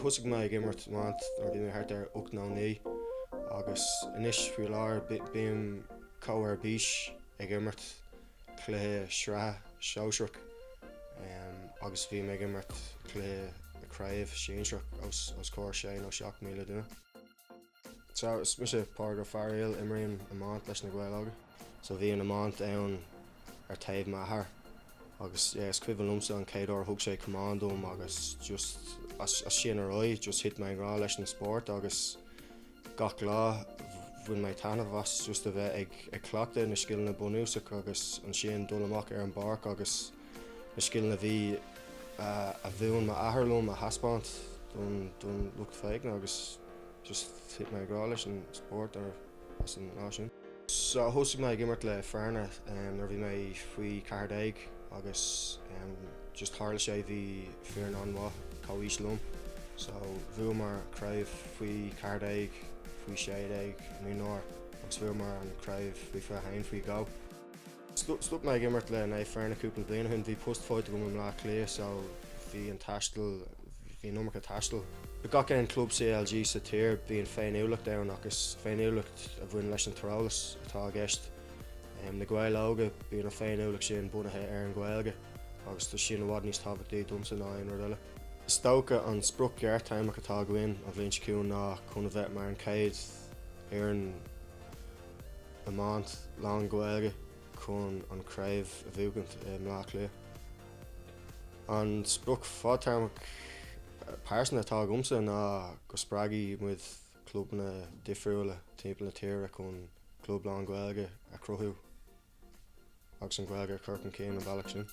Thusig mé gimmert maint ar bhí mé thart ar 8-9 agus inis fiú láir bíam comhar bís ag gimmert chluthe sra seolsreach agus bhí mé gimmert chluthe Craobh Sinsear os cóir sé nó 7,000 duine. So is mis Phádraig Fheargháil imreoir amant leis Na Gaeil Óga. So bhí an amant ann ar taobh maithair agus is cuimhin lumsa an céadúir thug sé commandúm agus just as sin a roiid just hit mé rá leis an sport agus gach lá bhain mé tanmh as just a bheith ag cleachta na scialna bunúsach agus an sin dul amach ar an barc agus na scialna bhí a bhún má athrlum a haspáint don lucht féigne agus just hit mé rá leis an sport ar as an náisiún. So thusig mé gimmert le fearna nar bhí mé faoi Phádraig agus just tharla sé bhí fear an bhá cáhíslum. So bhú mar Craobh faoi Phádraig, faoi Scéal an iar-imreoir agus bhú mar an Craobh Uí Fhearghail faoi Ghaelchlub. Stop mé gimmert le na fearna cúpla bliana chun bhí postfáilte go mná clé so bhí an taistil hí nómarcha taistil. Ba gach an Craobh CLG sa tíre bhí an féin éolacht ann agus féin éolacht a bhain leis an trálas atá a gceist. Na Gaeil Óga bhí an féin éolacht sin bunathe ar an Gaeilge agus tá sin bhhad níos thabhairt domsa ná an ruile. Is tócha an spruc gearrtáimach atá goin a bhíonn ciún ná chun a bheith mar an céad ar an amant lán Gaeilge chun an Craobh a bhuachaint mná clé. An spruc fádtáimach páirsanna atá gomsa ná go spreagaí muid clubna difriúla timpeall na tíre chun club lán Gaeilge a chruthú agus an Gaeilge chuirc an céim an bailach sin.